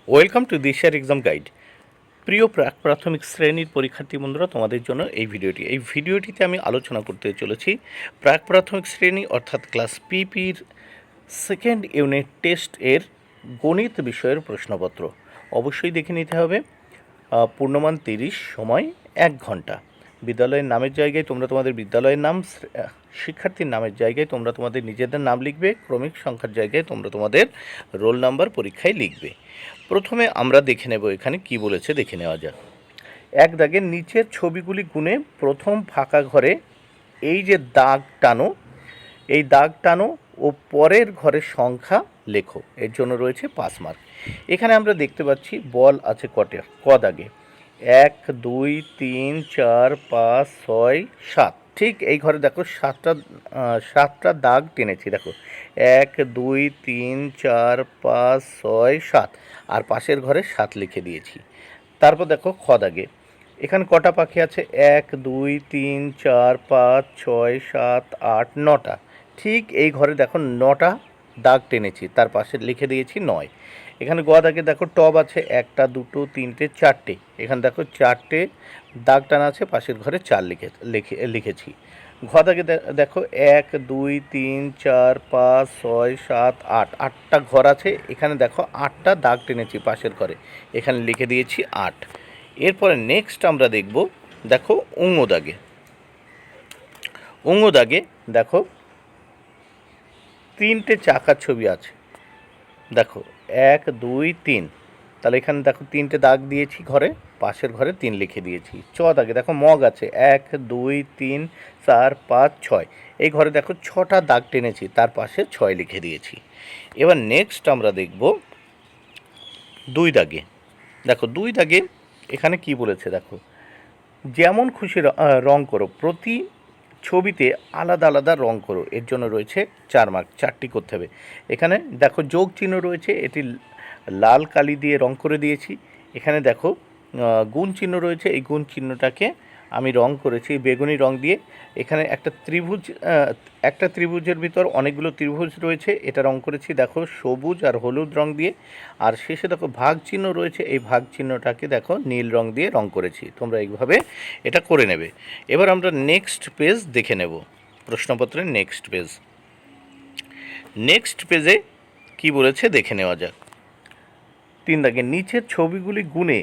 Welcome to দিশার exam guide. প্রিয় প্রাথমিক শ্রেণীর পরীক্ষার্থী বন্ধুরা, তোমাদের জন্য এই ভিডিওটিতে আমি আলোচনা করতে চলেছি প্রাথমিক শ্রেণী অর্থাৎ ক্লাস পিপির সেকেন্ড ইউনিট টেস্ট এর গণিত বিষয়ের প্রশ্নপত্র। অবশ্যই দেখে নিতে হবে। পূর্ণমান 30, সময় 1 ঘন্টা। বিদ্যালয়ের নামের জায়গায় তোমরা তোমাদের বিদ্যালয়ের নাম, শিক্ষার্থীর নামের জায়গায় তোমরা তোমাদের নিজেদের নাম লিখবে, ক্রমিক সংখ্যার জায়গায় তোমরা তোমাদের রোল নাম্বার পরীক্ষায় লিখবে। প্রথমে আমরা দেখে নেব এখানে কি বলেছে, দেখে নেওয়া যাক। এক দাগের নিচের ছবিগুলি গুনে প্রথম ফাঁকা ঘরে এই যে দাগ টানো, এই দাগ টানো ও পরের ঘরের সংখ্যা লেখো। এর জন্য রয়েছে 5 মার্ক। এখানে আমরা দেখতে পাচ্ছি বল আছে ক দাগে, 1 2 3 4 5 6 7। ঠিক এই ঘরে দেখো সাতটা দাগ টেনেছি। দেখো 1 2 3 4 5 6 7, আর পাশের ঘরে 7 লিখে দিয়েছি। তারপর দেখো খ দাগে, এখানে কটা পাখি আছে? 1 2 3 4 5 6 7 8 9টা। ঠিক এই ঘরে দেখো 9টা দাগ টেনেছি, তার পাশে লিখে দিয়েছি 9। এখানে গ দাগে দেখো টব আছে, 1টা 2টো 3টে 4টে। এখানে দেখো 4টে দাগ টানা আছে, পাশের ঘরে 4 লিখেছি। ঘ দাগে দেখো 1 2 3 4 5 6 7 8, 8টা ঘর আছে। এখানে দেখো 8টা দাগ টেনেছি পাশের ঘরে, এখানে লিখে দিয়েছি 8। এরপরে নেক্সট আমরা দেখব, দেখো উঙো দাগে দেখো 3টে চাকার ছবি আছে। দেখো 1 2 3, তাহলে এখানে দেখো 3টে দাগ দিয়েছি ঘরে, পাশের ঘরে 3 লিখে দিয়েছি। চ দাগে দেখো মগ আছে, 1 2 3 4 5 6। এই ঘরে দেখো 6টা দাগ টেনেছি, তার পাশে 6 লিখে দিয়েছি। এবার নেক্সট আমরা দেখব 2 দাগে। দেখো 2 দাগে এখানে কি বলেছে, দেখো যেমন খুশি রং করো, প্রতি ছবিতে আলাদা আলাদা রং করো। এর জন্য রয়েছে 4 মার্ক, 4টি করতে হবে। এখানে দেখো যোগ চিহ্ন রয়েছে, এটি লাল কালি দিয়ে রং করে দিয়েছি। এখানে দেখো গুণ চিহ্ন রয়েছে, এই গুণ চিহ্নটাকে আমি রং করেছি বেগুনি রং দিয়ে। এখানে একটা ত্রিভুজের ভিতর অনেকগুলো ত্রিভুজ রয়েছে, এটা রং করেছি দেখো সবুজ আর হলুদ রং দিয়ে। আর শেষে দেখো ভাগ চিহ্ন রয়েছে, এই ভাগ চিহ্নটাকে দেখো নীল রং দিয়ে রং করেছি। তোমরা এইভাবে এটা করে নেবে। এবার আমরা নেক্সট পেজ দেখে নেব, প্রশ্নপত্রের নেক্সট পেজে কি বলেছে দেখে নেওয়া যাক। 3 দাগে নিচের ছবিগুলি গুনে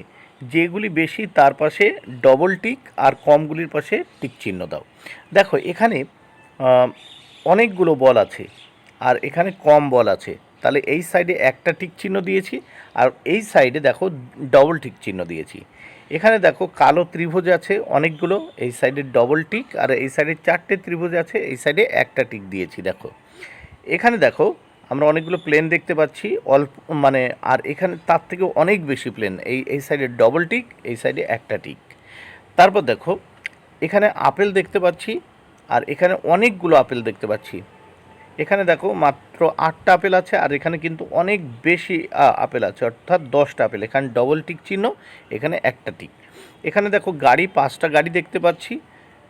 যেগুলি বেশি তার পাশে ডবল টিক, আর কমগুলির পাশে টিক চিহ্ন দাও। দেখো এখানে অনেকগুলো বল আছে, আর এখানে কম বল আছে, তাহলে এই সাইডে একটা টিক চিহ্ন দিয়েছি, আর এই সাইডে দেখো ডবল টিক চিহ্ন দিয়েছি। এখানে দেখো কালো ত্রিভুজ আছে অনেকগুলো, এই সাইডে ডবল টিক, আর এই সাইডে 4টে ত্রিভুজ আছে, এই সাইডে একটা টিক দিয়েছি। দেখো এখানে দেখো আমরা অনেকগুলো প্লেন দেখতে পাচ্ছি, অল্প মানে, আর এখানে তার থেকেও অনেক বেশি প্লেন। এই সাইডে ডবল টিক, এই সাইডে একটা টিক। তারপর দেখো এখানে আপেল দেখতে পাচ্ছি, আর এখানে অনেকগুলো আপেল দেখতে পাচ্ছি। এখানে দেখো মাত্র 8টা আপেল আছে, আর এখানে কিন্তু অনেক বেশি আপেল আছে, অর্থাৎ 10টা আপেল। এখানে ডবল টিক চিহ্ন, এখানে একটা টিক। এখানে দেখো গাড়ি, 5টা গাড়ি দেখতে পাচ্ছি,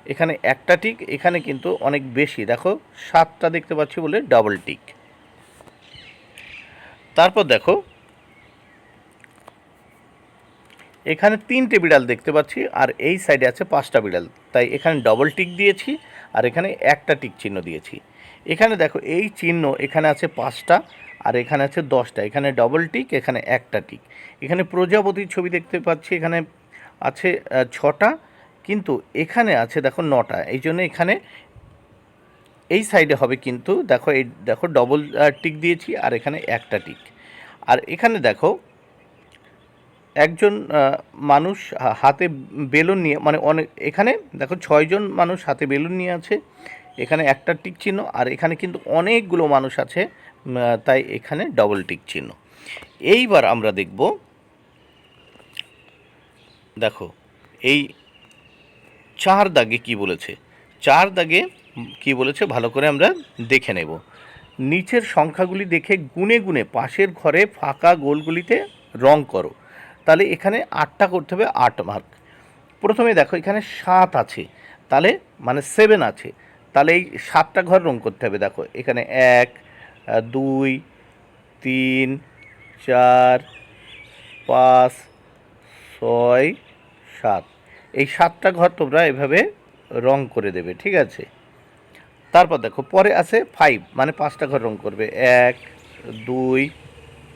এখানে একটা টিক। এখানে কিন্তু অনেক বেশি, দেখো 7টা দেখতে পাচ্ছি বলে ডাবল টিক। তারপর দেখো এখানে 3টে বিড়াল দেখতে পাচ্ছি, আর এই সাইডে আছে 5টা বিড়াল, তাই এখানে ডবল টিক দিয়েছি, আর এখানে একটা টিক চিহ্ন দিয়েছি। এখানে দেখো এই চিহ্ন, এখানে আছে 5টা, আর এখানে আছে 10টা। এখানে ডবল টিক, এখানে একটা টিক। এখানে প্রজাপতির ছবি দেখতে পাচ্ছি, এখানে আছে 6টা, কিন্তু এখানে আছে দেখো 9টা। এই জন্য এখানে এই সাইডে হবে, কিন্তু দেখো ডবল টিক দিয়েছি, আর এখানে একটা টিক। আর এখানে দেখো একজন মানুষ হাতে বেলুন নিয়ে, মানে এখানে দেখো 6জন মানুষ হাতে বেলুন নিয়ে আছে, এখানে একটা টিক চিহ্ন, আর এখানে কিন্তু অনেকগুলো মানুষ আছে, তাই এখানে ডবল টিক চিহ্ন। এইবার আমরা দেখব, দেখো এই 4 দাগে কি বলেছে। 4 দাগে কি বলেছে ভালো করে আমরা দেখে নেব। নিচের সংখ্যাগুলি দেখে গুনে গুনে পাশের ঘরে ফাঁকা গোলগুলিতে রং করো। তাহলে এখানে 8টা করতে হবে, 8 মার্ক। প্রথমে দেখো এখানে 7 আছে, তাহলে মানে 7 আছে, তাহলে এই 7টা ঘর রং করতে হবে। দেখো এখানে 1 2 3 4 5 6 7। এই 7টা ঘর তোমরা এভাবে রং করে দেবে, ঠিক আছে। তারপর দেখো পরে আছে 5, মানে 5টা ঘর রং করবে। 1 2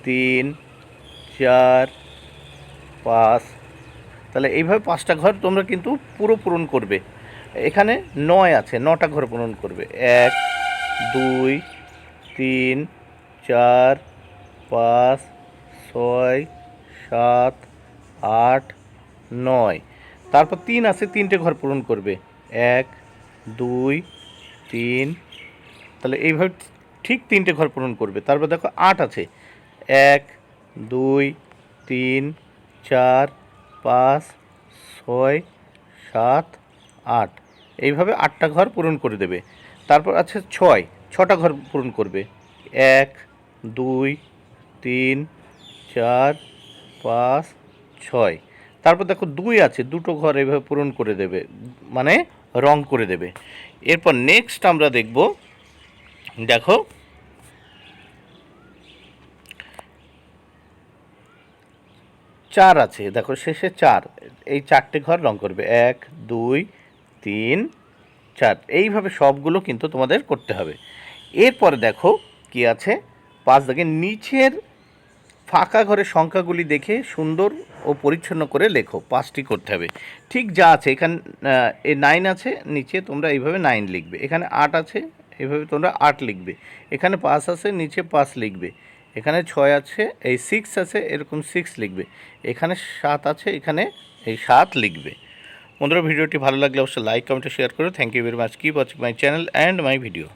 3 4 5। তাহলে এইভাবে 5টা ঘর তোমরা কিন্তু পুরো পূরণ করবে। এখানে 9 আছে, 9টা ঘর পূরণ করবে। 1 2 3 4 5 6 7 8 9। তারপর 3 আছে, 3টে ঘর পূরণ করবে। 1 2 3। তাহলে এইভাবে ঠিক 3টে ঘর পূরণ করবে। তারপর দেখো 8 আছে। 1 2 3 4 5 6 7 8। এইভাবে 8টা ঘর পূরণ করে দেবে। তারপর আছে 6টা ঘর পূরণ করবে। 1 2 3 4 5 6। তারপর দেখো 2 আছে, 2টো ঘর এইভাবে পূরণ করে দেবে, মানে রং করে দেবে। এরপর নেক্সট আমরা দেখব, দেখো 4 আছে, দেখো শেষে 4, এই 4টে ঘর রং করবে। 1 2 3 4। এইভাবে সবগুলো কিন্তু তোমাদের করতে হবে। এরপরে দেখো কি আছে, 5 দাগের নিচের ফাঁকা ঘরের সংখ্যাগুলি দেখে সুন্দর ও পরিচ্ছন্ন করে লেখো। 5টি করতে হবে ঠিক যা আছে। এখানে 9 আছে, নিচে তোমরা এইভাবে 9 লিখবে। এখানে 8 আছে, এইভাবে তোমরা 8 লিখবে। এখানে 5 আছে, নিচে 5 লিখবে। এখানে 6 আছে, এই 6 আছে, এরকম 6 লিখবে। এখানে 7 আছে, এখানে এই 7 লিখবে। বন্ধুরা, ভিডিওটি ভালো লাগলে অবশ্যই লাইক কমেন্ট শেয়ার করো। Thank you very much. Keep watching my channel and my video.